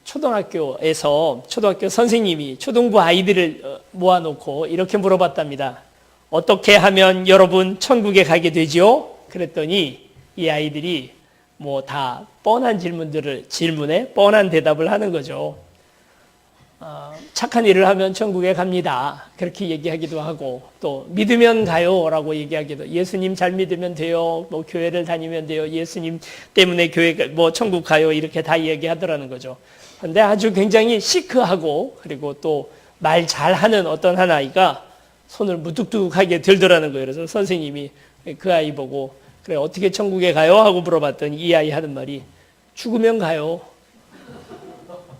초등학교에서 초등학교 선생님이 초등부 아이들을 모아놓고 이렇게 물어봤답니다. 어떻게 하면 여러분 천국에 가게 되죠? 그랬더니 이 아이들이 뭐 다 뻔한 질문에 뻔한 대답을 하는 거죠. 착한 일을 하면 천국에 갑니다. 그렇게 얘기하기도 하고, 또 믿으면 가요 라고 얘기하기도, 예수님 잘 믿으면 돼요, 뭐 교회를 다니면 돼요, 예수님 때문에 교회 뭐 천국 가요, 이렇게 다 얘기하더라는 거죠. 근데 아주 굉장히 시크하고, 그리고 또 말 잘하는 어떤 한 아이가 손을 무뚝뚝하게 들더라는 거예요. 그래서 선생님이 그 아이 보고, 그래 어떻게 천국에 가요? 하고 물어봤더니 이 아이 하는 말이, 죽으면 가요.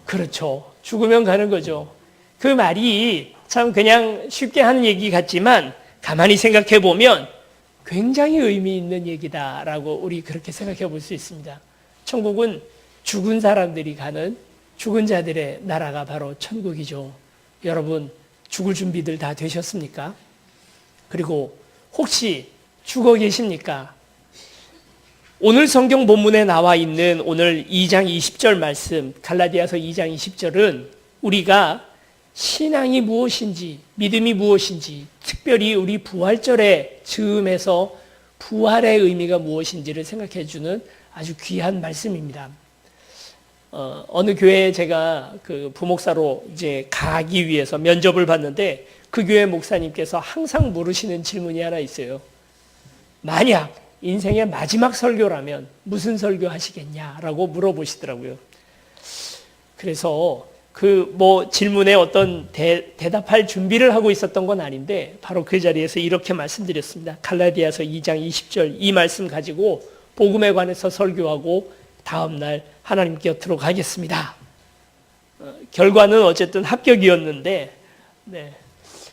그렇죠. 죽으면 가는 거죠. 그 말이 참 그냥 쉽게 하는 얘기 같지만 가만히 생각해 보면 굉장히 의미 있는 얘기다라고 우리 그렇게 생각해 볼 수 있습니다. 천국은 죽은 사람들이 가는, 죽은 자들의 나라가 바로 천국이죠. 여러분 죽을 준비들 다 되셨습니까? 그리고 혹시 죽어 계십니까? 오늘 성경 본문에 나와 있는 오늘 2장 20절 말씀, 갈라디아서 2장 20절은 우리가 신앙이 무엇인지, 믿음이 무엇인지, 특별히 우리 부활절의 즈음에서 부활의 의미가 무엇인지를 생각해 주는 아주 귀한 말씀입니다. 어느 교회에 제가 그 부목사로 이제 가기 위해서 면접을 봤는데, 그 교회 목사님께서 항상 물으시는 질문이 하나 있어요. 만약 인생의 마지막 설교라면 무슨 설교 하시겠냐라고 물어보시더라고요. 그래서 그 뭐 질문에 어떤 대답할 준비를 하고 있었던 건 아닌데, 바로 그 자리에서 이렇게 말씀드렸습니다. 갈라디아서 2장 20절 이 말씀 가지고 복음에 관해서 설교하고 다음날 하나님 곁으로 가겠습니다. 결과는 어쨌든 합격이었는데, 네,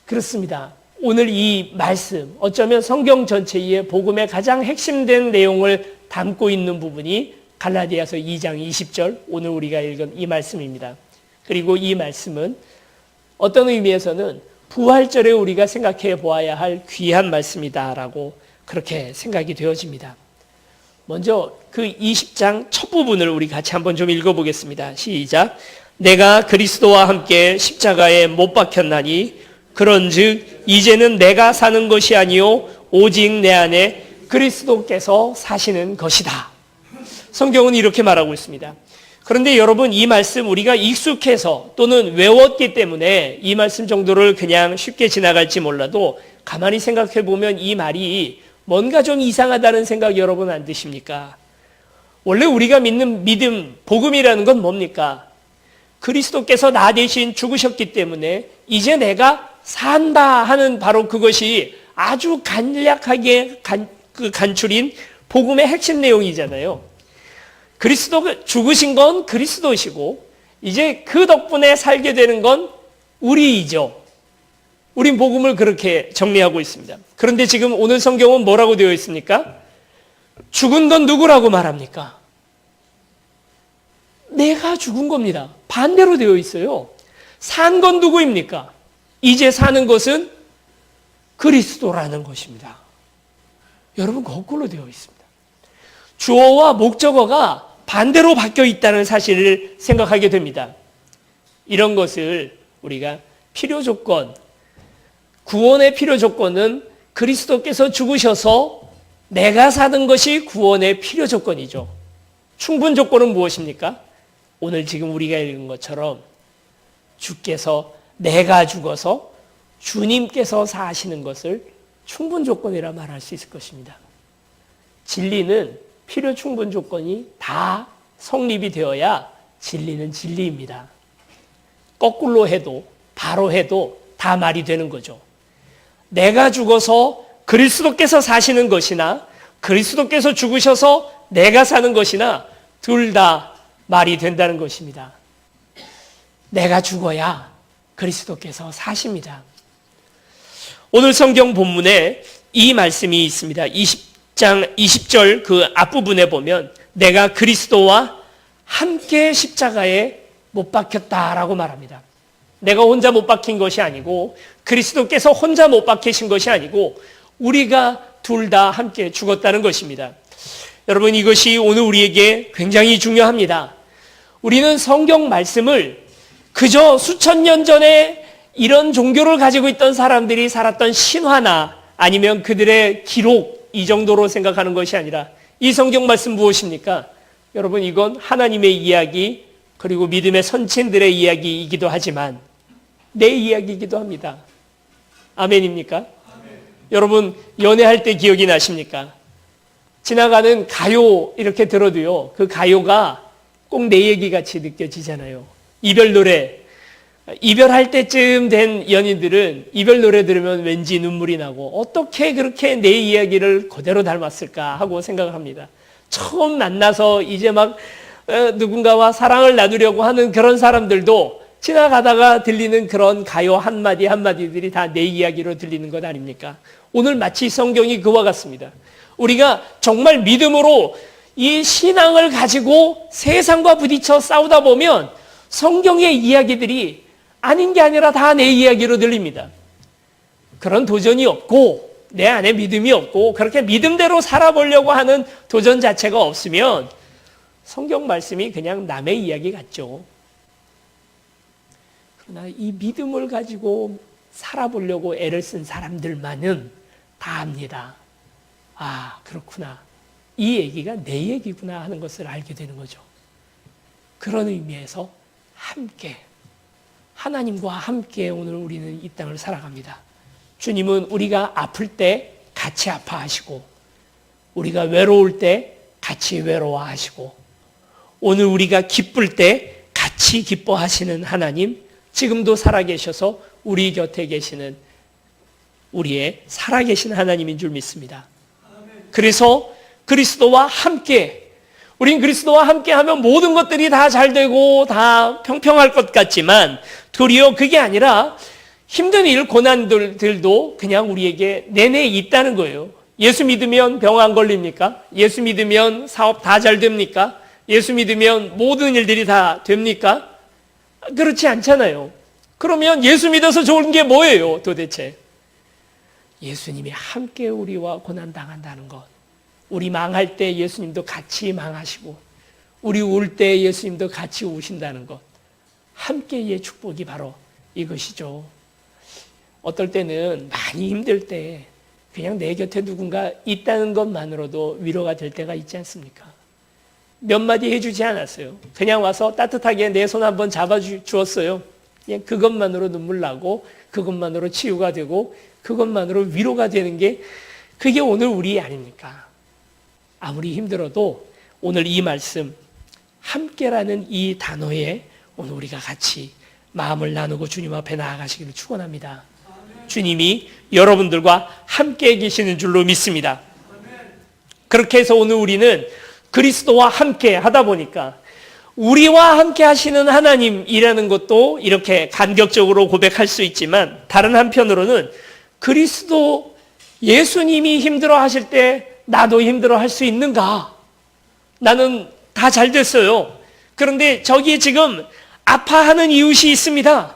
그렇습니다. 오늘 이 말씀, 어쩌면 성경 전체의 복음의 가장 핵심된 내용을 담고 있는 부분이 갈라디아서 2장 20절, 오늘 우리가 읽은 이 말씀입니다. 그리고 이 말씀은 어떤 의미에서는 부활절에 우리가 생각해 보아야 할 귀한 말씀이다라고 그렇게 생각이 되어집니다. 먼저 그 20장 첫 부분을 우리 같이 한번 좀 읽어보겠습니다. 시작. 내가 그리스도와 함께 십자가에 못 박혔나니 그런즉 이제는 내가 사는 것이 아니요 오직 내 안에 그리스도께서 사시는 것이다. 성경은 이렇게 말하고 있습니다. 그런데 여러분, 이 말씀 우리가 익숙해서 또는 외웠기 때문에 이 말씀 정도를 그냥 쉽게 지나갈지 몰라도, 가만히 생각해 보면 이 말이 뭔가 좀 이상하다는 생각 여러분 안 드십니까? 원래 우리가 믿는 믿음, 복음이라는 건 뭡니까? 그리스도께서 나 대신 죽으셨기 때문에 이제 내가 산다 하는 바로 그것이 아주 간략하게 간추린 복음의 핵심 내용이잖아요. 그리스도가 죽으신 건 그리스도시고, 이제 그 덕분에 살게 되는 건 우리이죠. 우린 복음을 그렇게 정리하고 있습니다. 그런데 지금 오늘 성경은 뭐라고 되어 있습니까? 죽은 건 누구라고 말합니까? 내가 죽은 겁니다. 반대로 되어 있어요. 산 건 누구입니까? 이제 사는 것은 그리스도라는 것입니다. 여러분, 거꾸로 되어 있습니다. 주어와 목적어가 반대로 바뀌어 있다는 사실을 생각하게 됩니다. 이런 것을 우리가 필요 조건, 구원의 필요 조건은 그리스도께서 죽으셔서 내가 사는 것이 구원의 필요 조건이죠. 충분 조건은 무엇입니까? 오늘 지금 우리가 읽은 것처럼 주께서, 내가 죽어서 주님께서 사시는 것을 충분 조건이라 말할 수 있을 것입니다. 진리는 필요 충분 조건이 다 성립이 되어야 진리는 진리입니다. 거꾸로 해도 바로 해도 다 말이 되는 거죠. 내가 죽어서 그리스도께서 사시는 것이나 그리스도께서 죽으셔서 내가 사는 것이나 둘 다 말이 된다는 것입니다. 내가 죽어야 그리스도께서 사십니다. 오늘 성경 본문에 이 말씀이 있습니다. 20장 20절 그 앞부분에 보면 내가 그리스도와 함께 십자가에 못 박혔다라고 말합니다. 내가 혼자 못 박힌 것이 아니고, 그리스도께서 혼자 못 박히신 것이 아니고, 우리가 둘 다 함께 죽었다는 것입니다. 여러분, 이것이 오늘 우리에게 굉장히 중요합니다. 우리는 성경 말씀을 그저 수천 년 전에 이런 종교를 가지고 있던 사람들이 살았던 신화나 아니면 그들의 기록 이 정도로 생각하는 것이 아니라 이 성경 말씀 무엇입니까? 여러분, 이건 하나님의 이야기 그리고 믿음의 선친들의 이야기이기도 하지만 내 이야기이기도 합니다. 아멘입니까? 아멘. 여러분, 연애할 때 기억이 나십니까? 지나가는 가요 이렇게 들어도요, 그 가요가 꼭 내 얘기 같이 느껴지잖아요. 이별 노래, 이별할 때쯤 된 연인들은 이별 노래 들으면 왠지 눈물이 나고 어떻게 그렇게 내 이야기를 그대로 닮았을까 하고 생각을 합니다. 처음 만나서 이제 막 누군가와 사랑을 나누려고 하는 그런 사람들도 지나가다가 들리는 그런 가요 한마디 한마디들이 다 내 이야기로 들리는 것 아닙니까? 오늘 마치 성경이 그와 같습니다. 우리가 정말 믿음으로 이 신앙을 가지고 세상과 부딪혀 싸우다 보면 성경의 이야기들이 아닌 게 아니라 다 내 이야기로 들립니다. 그런 도전이 없고 내 안에 믿음이 없고 그렇게 믿음대로 살아보려고 하는 도전 자체가 없으면 성경 말씀이 그냥 남의 이야기 같죠. 그러나 이 믿음을 가지고 살아보려고 애를 쓴 사람들만은 다 압니다. 아, 그렇구나. 이 얘기가 내 얘기구나 하는 것을 알게 되는 거죠. 그런 의미에서 함께, 하나님과 함께 오늘 우리는 이 땅을 살아갑니다. 주님은 우리가 아플 때 같이 아파하시고, 우리가 외로울 때 같이 외로워하시고, 오늘 우리가 기쁠 때 같이 기뻐하시는 하나님, 지금도 살아계셔서 우리 곁에 계시는 우리의 살아계신 하나님인 줄 믿습니다. 그래서 그리스도와 함께, 우린 그리스도와 함께 하면 모든 것들이 다 잘 되고 다 평평할 것 같지만 도리어 그게 아니라 힘든 일, 고난들도 그냥 우리에게 내내 있다는 거예요. 예수 믿으면 병 안 걸립니까? 예수 믿으면 사업 다 잘 됩니까? 예수 믿으면 모든 일들이 다 됩니까? 그렇지 않잖아요. 그러면 예수 믿어서 좋은 게 뭐예요, 도대체? 예수님이 함께 우리와 고난당한다는 것. 우리 망할 때 예수님도 같이 망하시고, 우리 울 때 예수님도 같이 우신다는 것. 함께의 축복이 바로 이것이죠. 어떨 때는 많이 힘들 때 그냥 내 곁에 누군가 있다는 것만으로도 위로가 될 때가 있지 않습니까? 몇 마디 해주지 않았어요. 그냥 와서 따뜻하게 내 손 한번 잡아주었어요. 그냥 그것만으로 눈물 나고 그것만으로 치유가 되고 그것만으로 위로가 되는 게 그게 오늘 우리 아닙니까? 아무리 힘들어도 오늘 이 말씀 함께라는 이 단어에 오늘 우리가 같이 마음을 나누고 주님 앞에 나아가시기를 축원합니다. 주님이 여러분들과 함께 계시는 줄로 믿습니다. 그렇게 해서 오늘 우리는 그리스도와 함께 하다 보니까 우리와 함께 하시는 하나님이라는 것도 이렇게 간격적으로 고백할 수 있지만 다른 한편으로는 그리스도 예수님이 힘들어 하실 때 나도 힘들어 할 수 있는가? 나는 다 잘 됐어요. 그런데 저기에 지금 아파하는 이웃이 있습니다.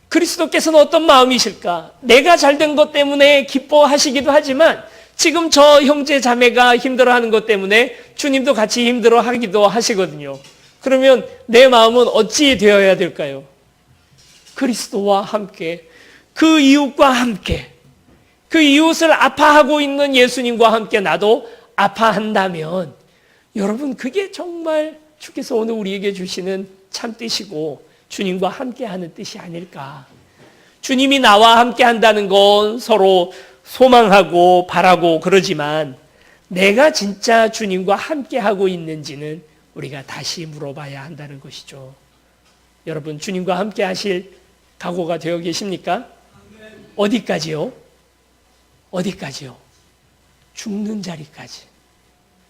그리스도께서는 어떤 마음이실까? 내가 잘 된 것 때문에 기뻐하시기도 하지만 지금 저 형제 자매가 힘들어하는 것 때문에 주님도 같이 힘들어하기도 하시거든요. 그러면 내 마음은 어찌 되어야 될까요? 그리스도와 함께, 그 이웃과 함께, 그 이웃을 아파하고 있는 예수님과 함께 나도 아파한다면 여러분 그게 정말 주께서 오늘 우리에게 주시는 참 뜻이고 주님과 함께하는 뜻이 아닐까. 주님이 나와 함께한다는 건 서로 소망하고 바라고 그러지만 내가 진짜 주님과 함께하고 있는지는 우리가 다시 물어봐야 한다는 것이죠. 여러분 주님과 함께하실 각오가 되어 계십니까? 어디까지요? 어디까지요? 죽는 자리까지.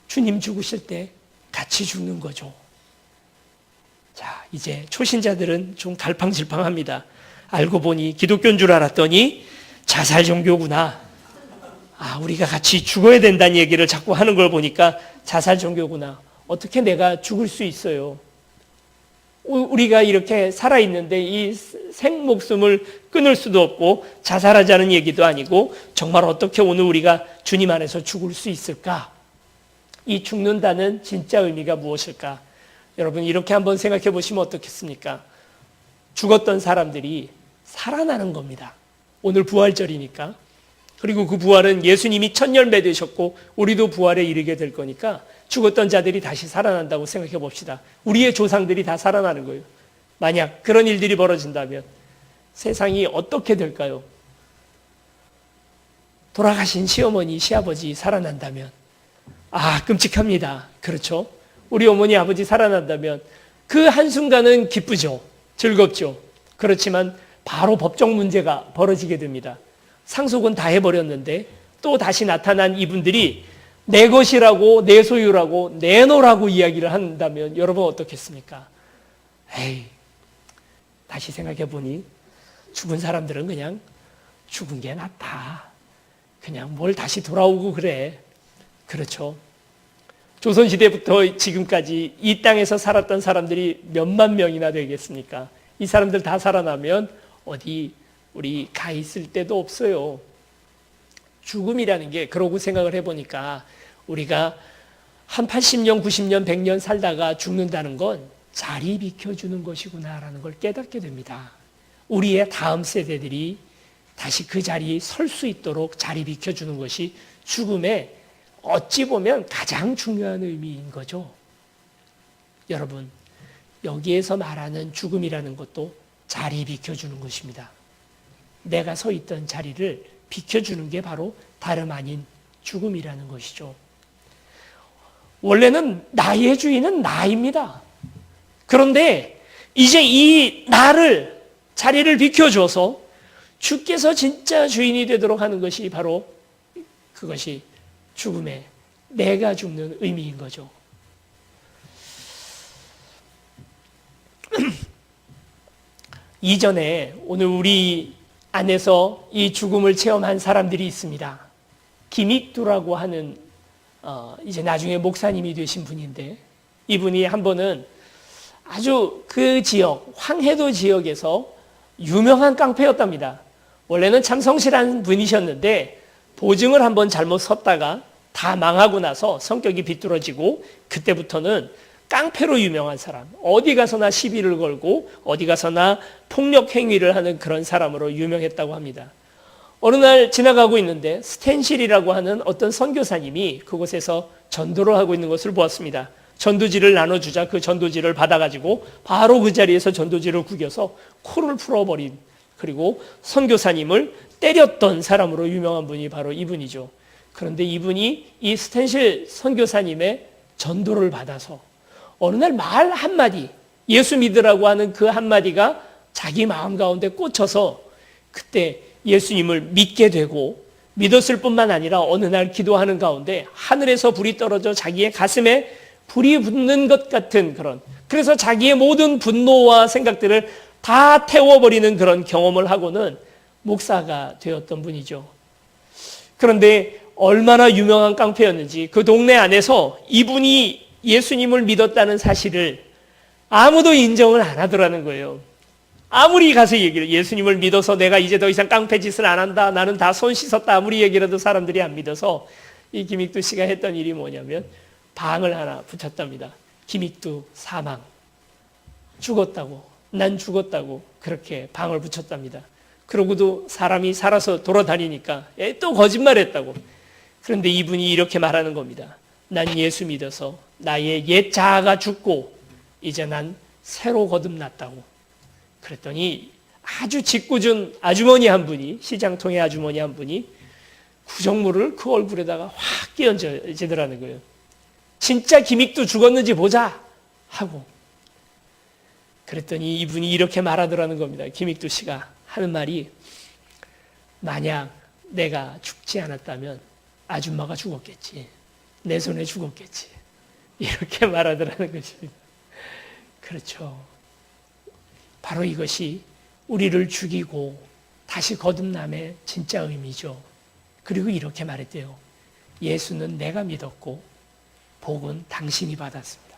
주님 죽으실 때 같이 죽는 거죠. 자, 이제 초신자들은 좀 갈팡질팡합니다. 알고 보니 기독교인 줄 알았더니 자살 종교구나. 아, 우리가 같이 죽어야 된다는 얘기를 자꾸 하는 걸 보니까 자살 종교구나. 어떻게 내가 죽을 수 있어요? 우리가 이렇게 살아있는데 이 생목숨을 끊을 수도 없고 자살하자는 얘기도 아니고 정말 어떻게 오늘 우리가 주님 안에서 죽을 수 있을까? 이 죽는다는 진짜 의미가 무엇일까? 여러분 이렇게 한번 생각해 보시면 어떻겠습니까? 죽었던 사람들이 살아나는 겁니다. 오늘 부활절이니까. 그리고 그 부활은 예수님이 첫 열매 되셨고 우리도 부활에 이르게 될 거니까 죽었던 자들이 다시 살아난다고 생각해 봅시다. 우리의 조상들이 다 살아나는 거예요. 만약 그런 일들이 벌어진다면 세상이 어떻게 될까요? 돌아가신 시어머니, 시아버지 살아난다면 끔찍합니다. 그렇죠? 우리 어머니, 아버지 살아난다면 그 한순간은 기쁘죠. 즐겁죠. 그렇지만 바로 법적 문제가 벌어지게 됩니다. 상속은 다 해버렸는데 또 다시 나타난 이분들이 내 것이라고, 내 소유라고, 내놓으라고 이야기를 한다면 여러분 어떻겠습니까? 다시 생각해 보니 죽은 사람들은 그냥 죽은 게 낫다. 그냥 뭘 다시 돌아오고 그래. 그렇죠. 조선시대부터 지금까지 이 땅에서 살았던 사람들이 몇만 명이나 되겠습니까? 이 사람들 다 살아나면 어디 우리 가 있을 데도 없어요. 죽음이라는 게 그러고 생각을 해보니까 우리가 한 80년, 90년, 100년 살다가 죽는다는 건 자리 비켜주는 것이구나라는 걸 깨닫게 됩니다. 우리의 다음 세대들이 다시 그 자리에 설 수 있도록 자리 비켜주는 것이 죽음의 어찌 보면 가장 중요한 의미인 거죠. 여러분, 여기에서 말하는 죽음이라는 것도 자리 비켜주는 것입니다. 내가 서 있던 자리를 비켜주는 게 바로 다름 아닌 죽음이라는 것이죠. 원래는 나의 주인은 나입니다. 그런데 이제 이 나를, 자리를 비켜줘서 주께서 진짜 주인이 되도록 하는 것이 바로 그것이 죽음의, 내가 죽는 의미인 거죠. 이전에 오늘 우리 안에서 이 죽음을 체험한 사람들이 있습니다. 김익두라고 하는 이제 나중에 목사님이 되신 분인데, 이분이 한 번은 아주 그 지역, 황해도 지역에서 유명한 깡패였답니다. 원래는 참 성실한 분이셨는데 보증을 한번 잘못 섰다가 다 망하고 나서 성격이 비뚤어지고 그때부터는 깡패로 유명한 사람, 어디 가서나 시비를 걸고 어디 가서나 폭력 행위를 하는 그런 사람으로 유명했다고 합니다. 어느 날 지나가고 있는데 스탠실이라고 하는 어떤 선교사님이 그곳에서 전도를 하고 있는 것을 보았습니다. 전도지를 나눠주자 그 전도지를 받아가지고 바로 그 자리에서 전도지를 구겨서 코를 풀어버린, 그리고 선교사님을 때렸던 사람으로 유명한 분이 바로 이분이죠. 그런데 이분이 이 스탠실 선교사님의 전도를 받아서 어느 날 말 한마디, 예수 믿으라고 하는 그 한마디가 자기 마음 가운데 꽂혀서 그때 예수님을 믿게 되고, 믿었을 뿐만 아니라 어느 날 기도하는 가운데 하늘에서 불이 떨어져 자기의 가슴에 불이 붙는 것 같은 그런, 그래서 자기의 모든 분노와 생각들을 다 태워버리는 그런 경험을 하고는 목사가 되었던 분이죠. 그런데 얼마나 유명한 깡패였는지 그 동네 안에서 이분이 예수님을 믿었다는 사실을 아무도 인정을 안 하더라는 거예요. 아무리 가서 얘기를, 예수님을 믿어서 내가 이제 더 이상 깡패 짓을 안 한다, 나는 다 손 씻었다, 아무리 얘기를 해도 사람들이 안 믿어서 이 김익두 씨가 했던 일이 뭐냐면 방을 하나 붙였답니다. 김익두 사망, 죽었다고, 난 죽었다고 그렇게 방을 붙였답니다. 그러고도 사람이 살아서 돌아다니니까 또 거짓말했다고. 그런데 이분이 이렇게 말하는 겁니다. 난 예수 믿어서 나의 옛 자아가 죽고 이제 난 새로 거듭났다고. 그랬더니 아주 짓궂은 아주머니 한 분이, 시장통의 아주머니 한 분이 구정물을 그 얼굴에다가 확 끼얹어지더라는 거예요. 진짜 김익두 죽었는지 보자 하고. 그랬더니 이분이 이렇게 말하더라는 겁니다. 김익두 씨가 하는 말이, 만약 내가 죽지 않았다면 아줌마가 죽었겠지. 내 손에 죽었겠지. 이렇게 말하더라는 것입니다. 그렇죠. 바로 이것이 우리를 죽이고 다시 거듭남의 진짜 의미죠. 그리고 이렇게 말했대요. 예수는 내가 믿었고 복은 당신이 받았습니다.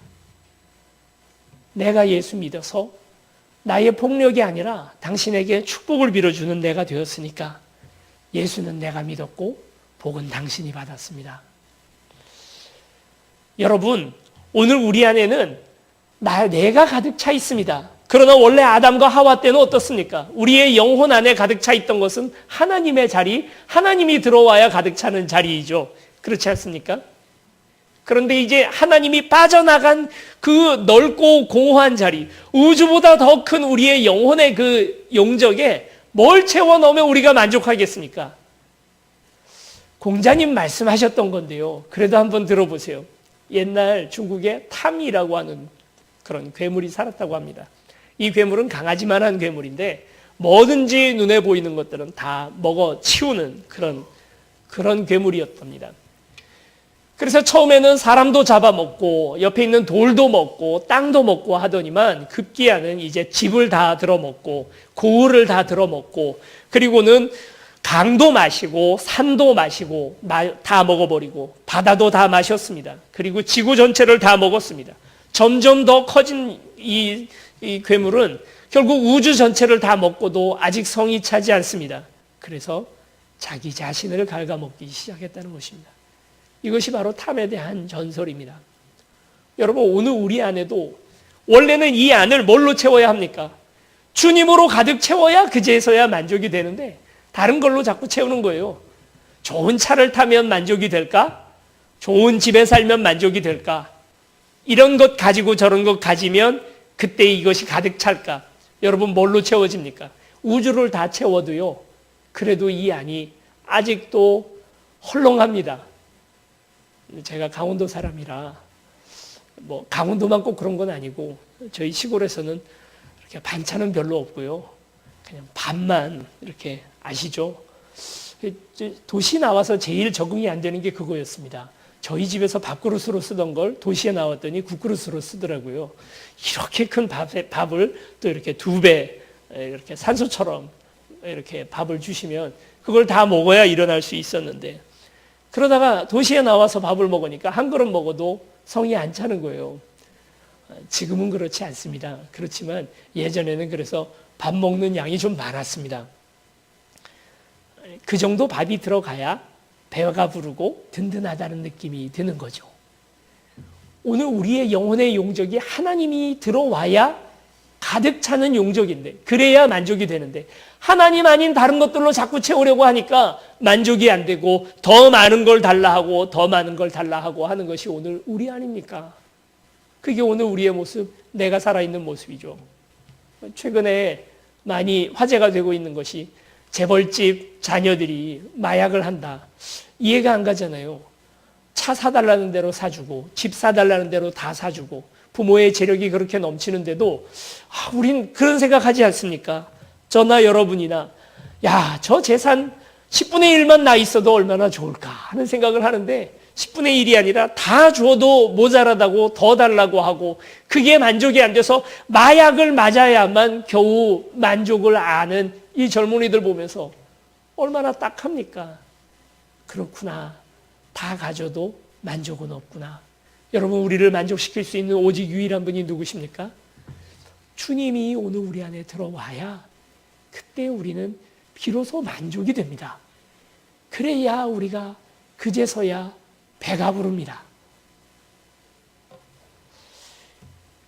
내가 예수 믿어서 나의 폭력이 아니라 당신에게 축복을 빌어주는 내가 되었으니까 예수는 내가 믿었고 복은 당신이 받았습니다. 여러분, 오늘 우리 안에는 내가 가득 차 있습니다. 그러나 원래 아담과 하와 때는 어떻습니까? 우리의 영혼 안에 가득 차 있던 것은 하나님의 자리, 하나님이 들어와야 가득 차는 자리이죠. 그렇지 않습니까? 그런데 이제 하나님이 빠져나간 그 넓고 공허한 자리, 우주보다 더 큰 우리의 영혼의 그 용적에 뭘 채워 넣으면 우리가 만족하겠습니까? 공자님 말씀하셨던 건데요. 그래도 한번 들어보세요. 옛날 중국에 탐이라고 하는 그런 괴물이 살았다고 합니다. 이 괴물은 강하지만한 괴물인데 뭐든지 눈에 보이는 것들은 다 먹어 치우는 그런 괴물이었답니다. 그래서 처음에는 사람도 잡아먹고 옆에 있는 돌도 먹고 땅도 먹고 하더니만 급기야는 이제 집을 다 들어먹고 고을을 다 들어먹고 그리고는 강도 마시고 산도 마시고 다 먹어버리고 바다도 다 마셨습니다. 그리고 지구 전체를 다 먹었습니다. 점점 더 커진 이 괴물은 결국 우주 전체를 다 먹고도 아직 성이 차지 않습니다. 그래서 자기 자신을 갉아먹기 시작했다는 것입니다. 이것이 바로 탐에 대한 전설입니다. 여러분, 오늘 우리 안에도 원래는 이 안을 뭘로 채워야 합니까? 주님으로 가득 채워야 그제서야 만족이 되는데 다른 걸로 자꾸 채우는 거예요. 좋은 차를 타면 만족이 될까? 좋은 집에 살면 만족이 될까? 이런 것 가지고 저런 것 가지면 그때 이것이 가득 찰까? 여러분, 뭘로 채워집니까? 우주를 다 채워도요, 그래도 이 안이 아직도 헐렁합니다. 제가 강원도 사람이라 강원도만 꼭 그런 건 아니고 저희 시골에서는 이렇게 반찬은 별로 없고요. 그냥 밥만 이렇게 아시죠? 도시 나와서 제일 적응이 안 되는 게 그거였습니다. 저희 집에서 밥그릇으로 쓰던 걸 도시에 나왔더니 국그릇으로 쓰더라고요. 이렇게 큰 밥을 또 이렇게 2배 이렇게 산소처럼 이렇게 밥을 주시면 그걸 다 먹어야 일어날 수 있었는데 그러다가 도시에 나와서 밥을 먹으니까 한 그릇 먹어도 성이 안 차는 거예요. 지금은 그렇지 않습니다. 그렇지만 예전에는 그래서 밥 먹는 양이 좀 많았습니다. 그 정도 밥이 들어가야 배가 부르고 든든하다는 느낌이 드는 거죠. 오늘 우리의 영혼의 용적이 하나님이 들어와야 가득 차는 용적인데 그래야 만족이 되는데 하나님 아닌 다른 것들로 자꾸 채우려고 하니까 만족이 안 되고 더 많은 걸 달라 하고 더 많은 걸 달라 하고 하는 것이 오늘 우리 아닙니까? 그게 오늘 우리의 모습, 내가 살아있는 모습이죠. 최근에 많이 화제가 되고 있는 것이 재벌집 자녀들이 마약을 한다. 이해가 안 가잖아요. 차 사달라는 대로 사주고 집 사달라는 대로 다 사주고 부모의 재력이 그렇게 넘치는데도 우린 그런 생각하지 않습니까? 저나 여러분이나 저 재산 10분의 1만 나 있어도 얼마나 좋을까 하는 생각을 하는데 10분의 1이 아니라 다 줘도 모자라다고 더 달라고 하고 그게 만족이 안 돼서 마약을 맞아야만 겨우 만족을 아는 이 젊은이들 보면서 얼마나 딱합니까? 그렇구나. 다 가져도 만족은 없구나. 여러분, 우리를 만족시킬 수 있는 오직 유일한 분이 누구십니까? 주님이 오늘 우리 안에 들어와야 그때 우리는 비로소 만족이 됩니다. 그래야 우리가 그제서야 배가 부릅니다.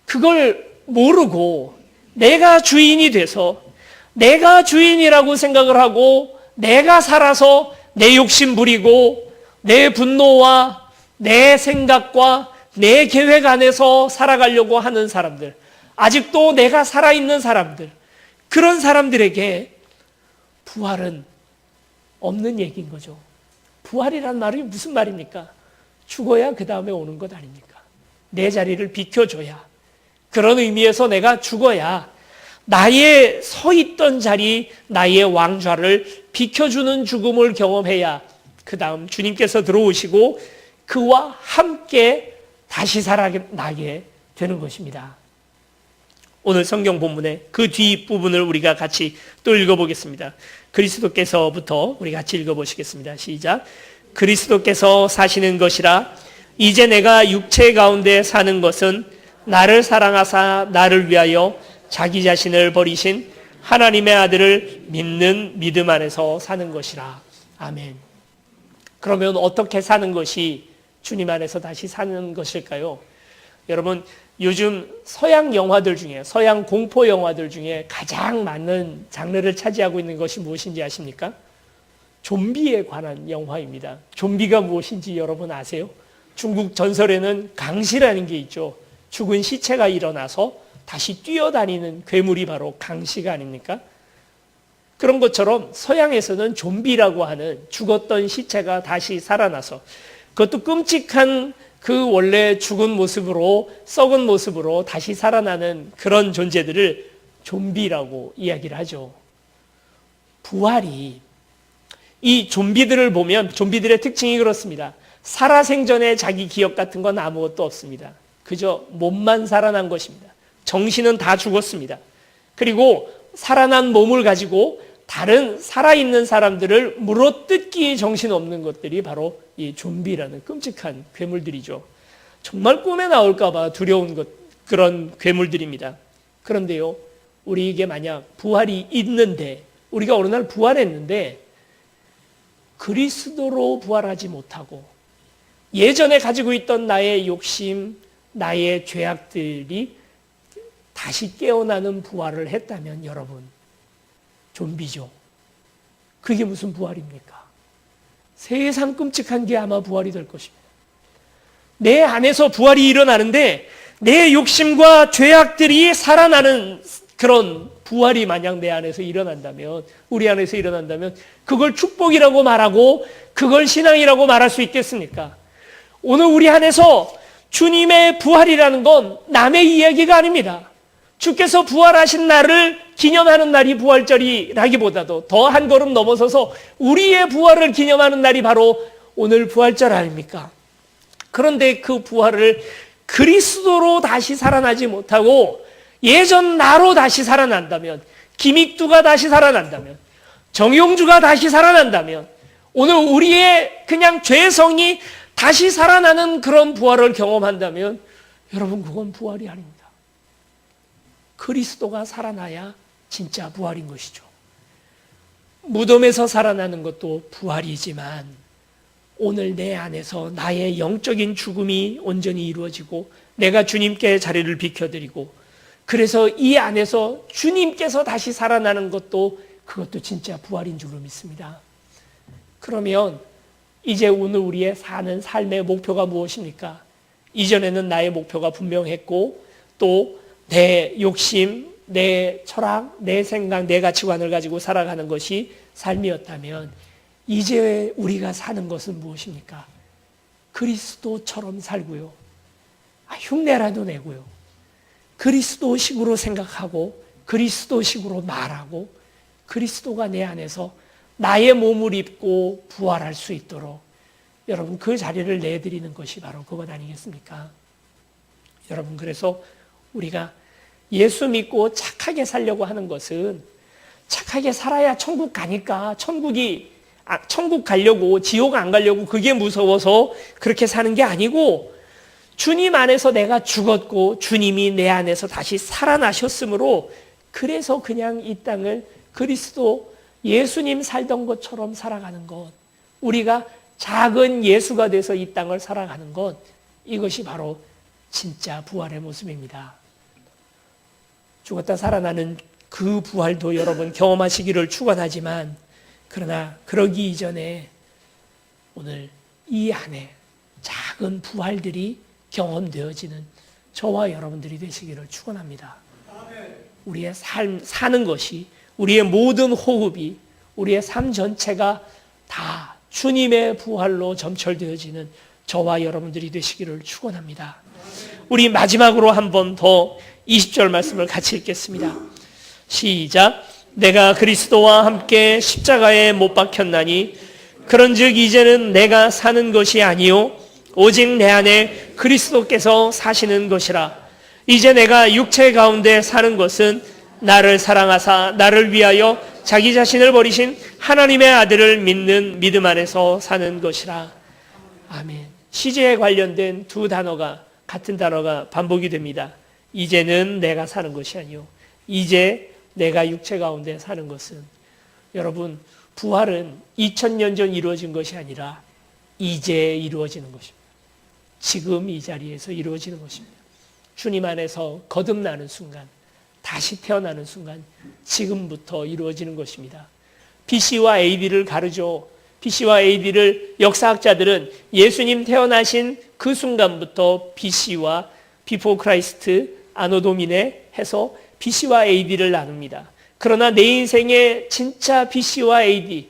그걸 모르고 내가 주인이 돼서 내가 주인이라고 생각을 하고 내가 살아서 내 욕심 부리고 내 분노와 내 생각과 내 계획 안에서 살아가려고 하는 사람들, 아직도 내가 살아있는 사람들, 그런 사람들에게 부활은 없는 얘기인 거죠. 부활이란 말이 무슨 말입니까? 죽어야 그 다음에 오는 것 아닙니까? 내 자리를 비켜줘야, 그런 의미에서 내가 죽어야 나의 서 있던 자리, 나의 왕좌를 비켜주는 죽음을 경험해야 그 다음 주님께서 들어오시고 그와 함께 다시 살아나게 되는 것입니다. 오늘 성경 본문의 그 뒷부분을 우리가 같이 또 읽어보겠습니다. 그리스도께서부터 우리 같이 읽어보시겠습니다. 시작. 그리스도께서 사시는 것이라 이제 내가 육체 가운데 사는 것은 나를 사랑하사 나를 위하여 자기 자신을 버리신 하나님의 아들을 믿는 믿음 안에서 사는 것이라. 아멘. 그러면 어떻게 사는 것이 주님 안에서 다시 사는 것일까요? 여러분, 요즘 서양 영화들 중에, 서양 공포 영화들 중에 가장 많은 장르를 차지하고 있는 것이 무엇인지 아십니까? 좀비에 관한 영화입니다. 좀비가 무엇인지 여러분 아세요? 중국 전설에는 강시라는 게 있죠. 죽은 시체가 일어나서 다시 뛰어다니는 괴물이 바로 강시가 아닙니까? 그런 것처럼 서양에서는 좀비라고 하는 죽었던 시체가 다시 살아나서, 그것도 끔찍한 그 원래 죽은 모습으로, 썩은 모습으로 다시 살아나는 그런 존재들을 좀비라고 이야기를 하죠. 부활이, 이 좀비들을 보면 좀비들의 특징이 그렇습니다. 살아생전에 자기 기억 같은 건 아무것도 없습니다. 그저 몸만 살아난 것입니다. 정신은 다 죽었습니다. 그리고 살아난 몸을 가지고 다른 살아있는 사람들을 물어뜯기 정신없는 것들이 바로 이 좀비라는 끔찍한 괴물들이죠. 정말 꿈에 나올까봐 두려운 그런 괴물들입니다. 그런데요, 우리에게 만약 부활이 있는데, 우리가 어느 날 부활했는데 그리스도로 부활하지 못하고 예전에 가지고 있던 나의 욕심, 나의 죄악들이 다시 깨어나는 부활을 했다면 여러분, 좀비죠. 그게 무슨 부활입니까? 세상 끔찍한 게 아마 부활이 될 것입니다. 내 안에서 부활이 일어나는데 내 욕심과 죄악들이 살아나는 그런 부활이 만약 내 안에서 일어난다면, 우리 안에서 일어난다면 그걸 축복이라고 말하고 그걸 신앙이라고 말할 수 있겠습니까? 오늘 우리 안에서 주님의 부활이라는 건 남의 이야기가 아닙니다. 주께서 부활하신 날을 기념하는 날이 부활절이라기보다도 더 한 걸음 넘어서서 우리의 부활을 기념하는 날이 바로 오늘 부활절 아닙니까? 그런데 그 부활을 그리스도로 다시 살아나지 못하고 예전 나로 다시 살아난다면, 김익두가 다시 살아난다면, 정용주가 다시 살아난다면, 오늘 우리의 그냥 죄성이 다시 살아나는 그런 부활을 경험한다면 여러분, 그건 부활이 아닙니다. 그리스도가 살아나야 진짜 부활인 것이죠. 무덤에서 살아나는 것도 부활이지만 오늘 내 안에서 나의 영적인 죽음이 온전히 이루어지고 내가 주님께 자리를 비켜드리고, 그래서 이 안에서 주님께서 다시 살아나는 것도, 그것도 진짜 부활인 줄로 믿습니다. 그러면 이제 오늘 우리의 사는 삶의 목표가 무엇입니까? 이전에는 나의 목표가 분명했고 또 내 욕심, 내 철학, 내 생각, 내 가치관을 가지고 살아가는 것이 삶이었다면 이제 우리가 사는 것은 무엇입니까? 그리스도처럼 살고요. 흉내라도 내고요. 그리스도식으로 생각하고 그리스도식으로 말하고 그리스도가 내 안에서 나의 몸을 입고 부활할 수 있도록 여러분 그 자리를 내드리는 것이 바로 그것 아니겠습니까? 여러분, 그래서 우리가 예수 믿고 착하게 살려고 하는 것은 착하게 살아야 천국 가니까 천국 가려고, 지옥 안 가려고 그게 무서워서 그렇게 사는 게 아니고, 주님 안에서 내가 죽었고 주님이 내 안에서 다시 살아나셨으므로 그래서 그냥 이 땅을 그리스도 예수님 살던 것처럼 살아가는 것, 우리가 작은 예수가 돼서 이 땅을 살아가는 것, 이것이 바로 진짜 부활의 모습입니다. 죽었다 살아나는 그 부활도 여러분 경험하시기를 축원하지만, 그러나 그러기 이전에 오늘 이 안에 작은 부활들이 경험되어지는 저와 여러분들이 되시기를 축원합니다. 우리의 삶 사는 것이, 우리의 모든 호흡이, 우리의 삶 전체가 다 주님의 부활로 점철되어지는 저와 여러분들이 되시기를 축원합니다. 우리 마지막으로 한 번 더 20절 말씀을 같이 읽겠습니다. 시작. 내가 그리스도와 함께 십자가에 못 박혔나니 그런즉 이제는 내가 사는 것이 아니요 오직 내 안에 그리스도께서 사시는 것이라. 이제 내가 육체 가운데 사는 것은 나를 사랑하사 나를 위하여 자기 자신을 버리신 하나님의 아들을 믿는 믿음 안에서 사는 것이라. 아멘. 시제에 관련된 두 단어가, 같은 단어가 반복이 됩니다. 이제는 내가 사는 것이 아니요 이제 내가 육체 가운데 사는 것은, 여러분 부활은 2000년 전 이루어진 것이 아니라 이제 이루어지는 것입니다. 지금 이 자리에서 이루어지는 것입니다. 주님 안에서 거듭나는 순간, 다시 태어나는 순간, 지금부터 이루어지는 것입니다. BC와 AD를 가르죠. BC와 AD를 역사학자들은 예수님 태어나신 그 순간부터 BC와 비포 크라이스트, 아노 도미네 해서 BC와 AD를 나눕니다. 그러나 내 인생의 진짜 BC와 AD,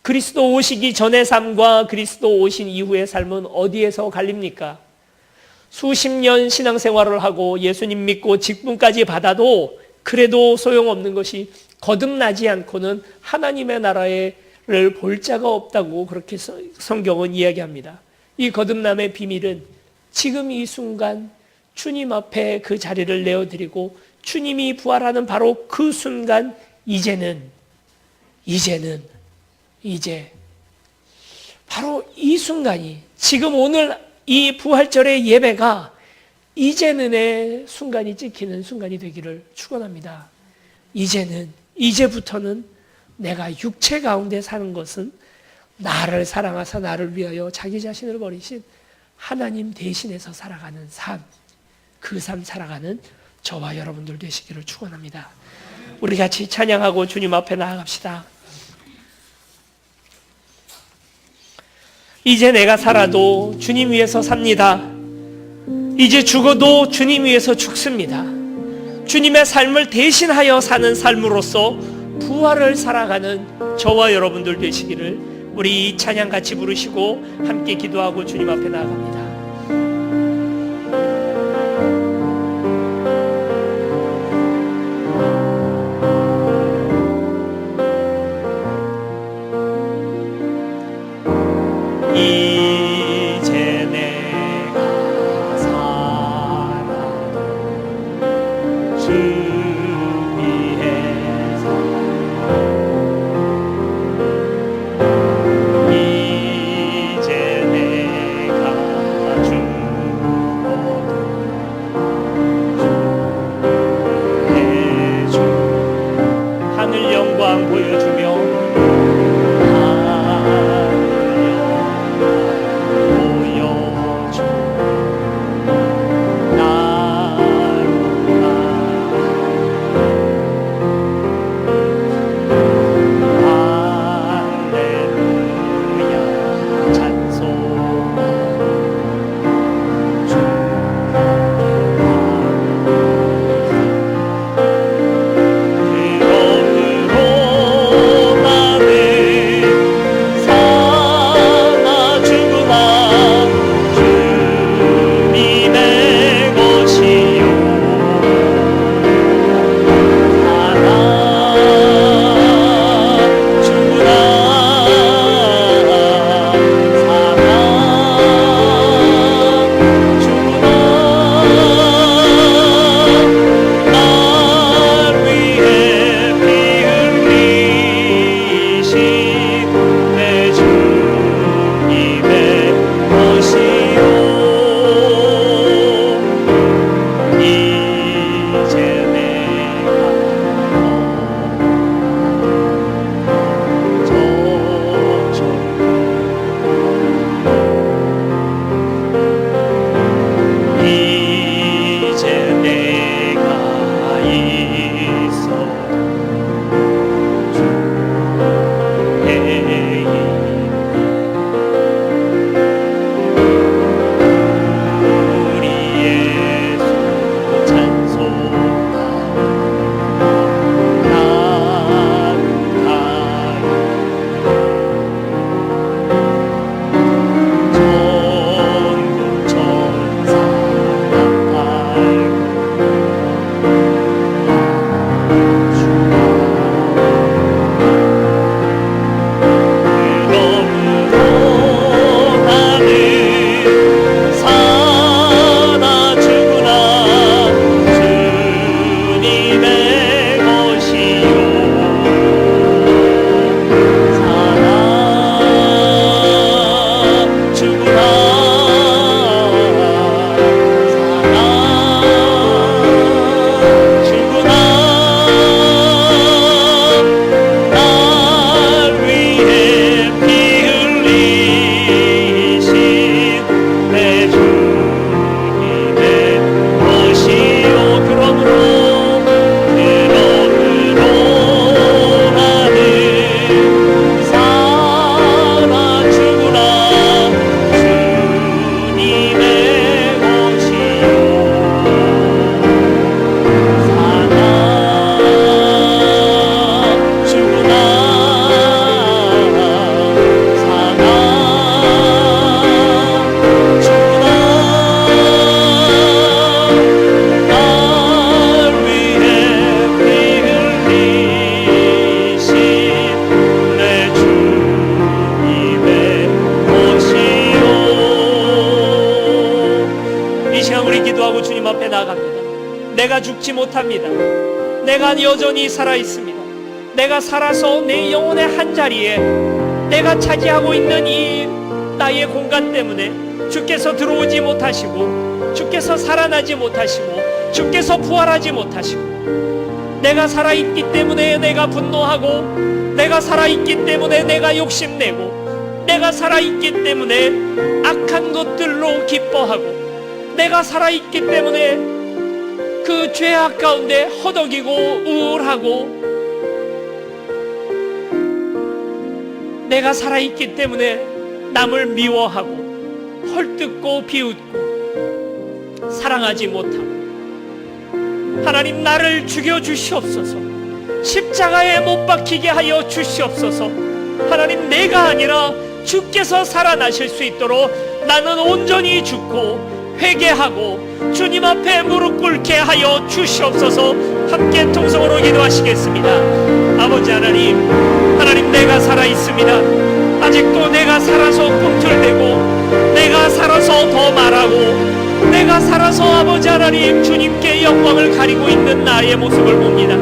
그리스도 오시기 전의 삶과 그리스도 오신 이후의 삶은 어디에서 갈립니까? 수십 년 신앙생활을 하고 예수님 믿고 직분까지 받아도 그래도 소용없는 것이 거듭나지 않고는 하나님의 나라를 볼 자가 없다고 그렇게 성경은 이야기합니다. 이 거듭남의 비밀은 지금 이 순간 주님 앞에 그 자리를 내어드리고 주님이 부활하는 바로 그 순간 이제 바로 이 순간이 지금 오늘 이 부활절의 예배가 이제는의 순간이 찍히는 순간이 되기를 축원합니다. 이제부터는 내가 육체 가운데 사는 것은 나를 사랑하사 나를 위하여 자기 자신을 버리신 하나님 대신해서 살아가는 삶, 그 삶 살아가는 저와 여러분들 되시기를 축원합니다. 우리 같이 찬양하고 주님 앞에 나아갑시다. 이제 내가 살아도 주님 위해서 삽니다. 이제 죽어도 주님 위해서 죽습니다. 주님의 삶을 대신하여 사는 삶으로서 부활을 살아가는 저와 여러분들 되시기를 우리 이 찬양 같이 부르시고 함께 기도하고 주님 앞에 나아갑니다. 이제 내가 살아도 주 위해서 이제 내가 내가 죽지 못합니다. 내가 여전히 살아 있습니다. 내가 살아서 내 영혼의 한 자리에 내가 차지하고 있는 이 나의 공간 때문에 주께서 들어오지 못하시고, 주께서 살아나지 못하시고, 주께서 부활하지 못하시고, 내가 살아있기 때문에 내가 분노하고, 내가 살아있기 때문에 내가 욕심내고, 내가 살아있기 때문에 악한 것들로 기뻐하고, 내가 살아있기 때문에 그 죄악 가운데 허덕이고 우울하고, 내가 살아있기 때문에 남을 미워하고 헐뜯고 비웃고 사랑하지 못하고, 하나님 나를 죽여주시옵소서. 십자가에 못 박히게 하여 주시옵소서. 하나님 내가 아니라 주께서 살아나실 수 있도록 나는 온전히 죽고 회개하고 주님 앞에 무릎 꿇게 하여 주시옵소서. 함께 통성으로 기도하시겠습니다. 아버지 하나님, 하나님 내가 살아있습니다. 아직도 내가 살아서 꿈틀대고, 내가 살아서 더 말하고, 내가 살아서 아버지 하나님 주님께 영광을 가리고 있는 나의 모습을 봅니다.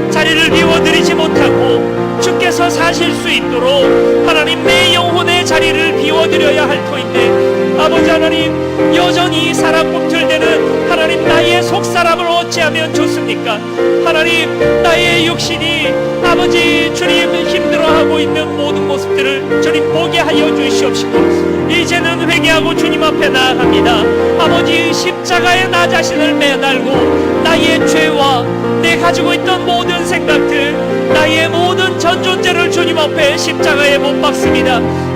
자리를 비워드리지 못하고 주께서 사실 수 있도록 하나님 내 영혼의 자리를 비워드려야 할 터인데, 아버지 하나님 여전히 살아 꿈틀대는 하나님 나의 속사람을 어찌하면 좋습니까? 하나님 나의 육신이 아버지 주님 힘들어하고 있는 모든 모습들을 주님 보게 하여 주시옵시고, 이제는 회개하고 주님 앞에 나아갑니다. 아버지 십자가에 나 자신을 매달고 나의 죄와 내 가지고 있던 모든 생각들, 나의 모든 전 존재를 주님 앞에 십자가에 못 박습니다.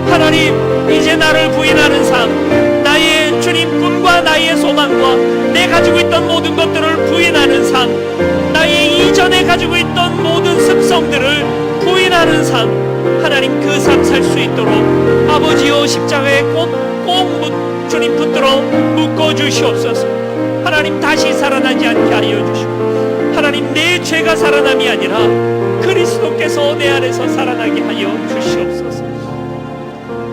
하나님 이제 나를 부인하는 삶, 나의 주님 꿈과 나의 소망과 내 가지고 있던 모든 것들을 부인하는 삶, 나의 이전에 가지고 있던 모든 습성들을 부인하는 삶, 하나님 그 삶 살 수 있도록 아버지여 십자가에 꼭 주님 붙들어 묶어 주시옵소서. 하나님 다시 살아나지 않게 하여 주시고, 하나님 내 죄가 살아남이 아니라 그리스도께서 내 안에서 살아나게 하여 주시옵소서.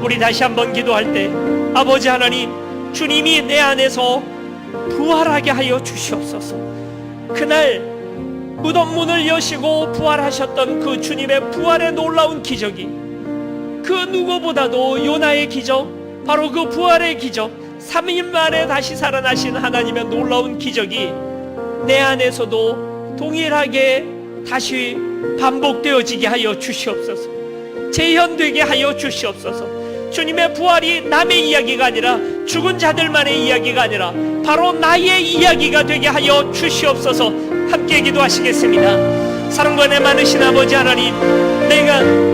우리 다시 한번 기도할 때 아버지 하나님, 주님이 내 안에서 부활하게 하여 주시옵소서. 그날 무덤 문을 여시고 부활하셨던 그 주님의 부활의 놀라운 기적이, 그 누구보다도 요나의 기적, 바로 그 부활의 기적, 3일 만에 다시 살아나신 하나님의 놀라운 기적이 내 안에서도 동일하게 다시 반복되어지게 하여 주시옵소서. 재현되게 하여 주시옵소서. 주님의 부활이 남의 이야기가 아니라, 죽은 자들만의 이야기가 아니라 바로 나의 이야기가 되게 하여 주시옵소서. 함께 기도하시겠습니다. 사랑과 내 많으신 아버지 하나님,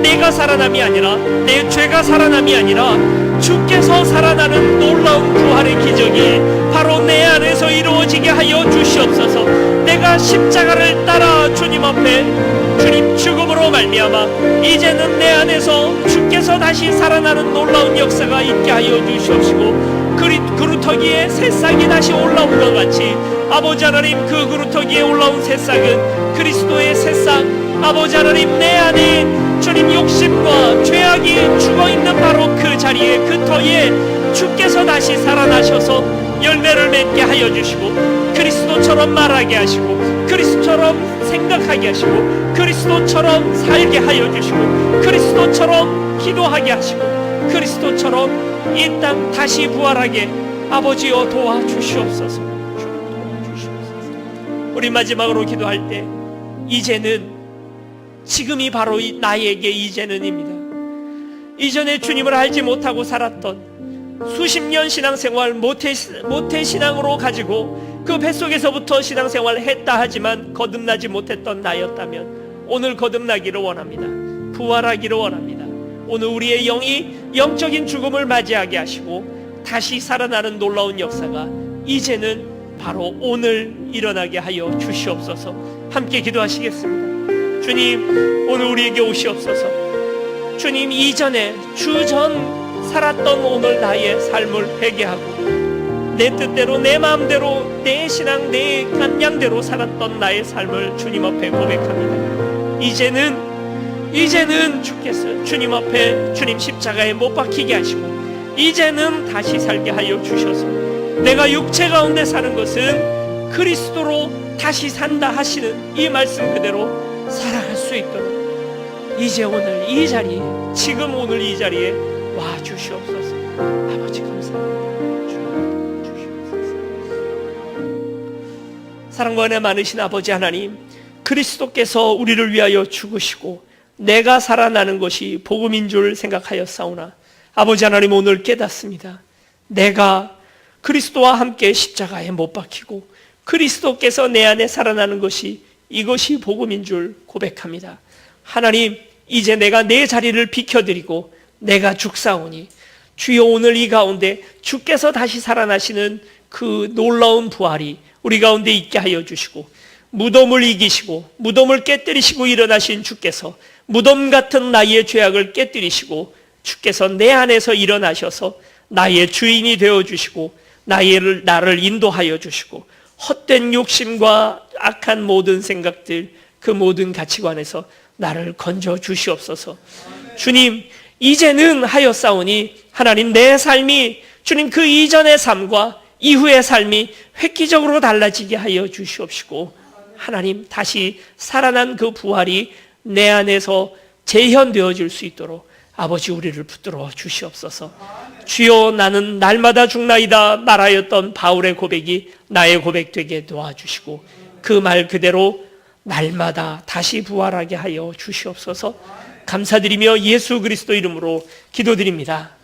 내가 살아남이 아니라, 내 죄가 살아남이 아니라 주께서 살아나는 놀라운 부활의 기적이 바로 내 안에서 이루어지게 하여 주시옵소서. 내가 십자가를 따라 주님 앞에 주님 죽음으로 말미암아 이제는 내 안에서 주께서 다시 살아나는 놀라운 역사가 있게 하여 주시옵시고, 그루터기에 새싹이 다시 올라온 것 같이 아버지 하나님, 그 그루터기에 올라온 새싹은 그리스도의 새싹, 아버지 하나님 내 안에 주님 욕심과 죄악이 죽어있는 바로 그 자리에, 그 터에 주께서 다시 살아나셔서 열매를 맺게 하여 주시고, 그리스도처럼 말하게 하시고, 그리스도처럼 생각하게 하시고, 그리스도처럼 살게 하여 주시고, 그리스도처럼 기도하게 하시고, 그리스도처럼 이 땅 다시 부활하게 아버지여 도와주시옵소서. 우리 마지막으로 기도할 때 이제는, 지금이 바로 나에게 이제는입니다. 이전에 주님을 알지 못하고 살았던 수십 년 신앙생활, 모태신앙으로 가지고 그 뱃속에서부터 신앙생활을 했다 하지만 거듭나지 못했던 나였다면 오늘 거듭나기를 원합니다. 부활하기를 원합니다. 오늘 우리의 영이 영적인 죽음을 맞이하게 하시고 다시 살아나는 놀라운 역사가 이제는 바로 오늘 일어나게 하여 주시옵소서. 함께 기도하시겠습니다. 주님, 오늘 우리에게 오시옵소서. 주님, 이전에 주전 살았던 오늘 나의 삶을 회개하고 내 뜻대로, 내 마음대로, 내 신앙, 내 감량대로 살았던 나의 삶을 주님 앞에 고백합니다. 이제는 주께서 주님 앞에 주님 십자가에 못 박히게 하시고 이제는 다시 살게 하여 주셔서 내가 육체 가운데 사는 것은 그리스도로 다시 산다 하시는 이 말씀 그대로 살아갈 수 있도록 이제 오늘 이 자리에, 지금 오늘 이 자리에 와 주시옵소서. 아버지 감사합니다. 주시옵소서. 사랑과 은혜 많으신 아버지 하나님, 그리스도께서 우리를 위하여 죽으시고 내가 살아나는 것이 복음인 줄 생각하였사오나 아버지 하나님, 오늘 깨닫습니다. 내가 그리스도와 함께 십자가에 못 박히고 그리스도께서 내 안에 살아나는 것이, 이것이 복음인 줄 고백합니다. 하나님, 이제 내가 내 자리를 비켜드리고 내가 죽사오니 주여, 오늘 이 가운데 주께서 다시 살아나시는 그 놀라운 부활이 우리 가운데 있게 하여 주시고, 무덤을 이기시고 무덤을 깨뜨리시고 일어나신 주께서 무덤 같은 나의 죄악을 깨뜨리시고 주께서 내 안에서 일어나셔서 나의 주인이 되어주시고 나를 인도하여 주시고, 헛된 욕심과 악한 모든 생각들, 그 모든 가치관에서 나를 건져 주시옵소서. 주님, 이제는 하였사오니 하나님, 내 삶이 주님 그 이전의 삶과 이후의 삶이 획기적으로 달라지게 하여 주시옵시고, 하나님, 다시 살아난 그 부활이 내 안에서 재현되어질 수 있도록 아버지, 우리를 붙들어 주시옵소서. 주여, 나는 날마다 죽나이다 말하였던 바울의 고백이 나의 고백 되게 도와주시고 그 말 그대로 날마다 다시 부활하게 하여 주시옵소서. 감사드리며 예수 그리스도 이름으로 기도드립니다.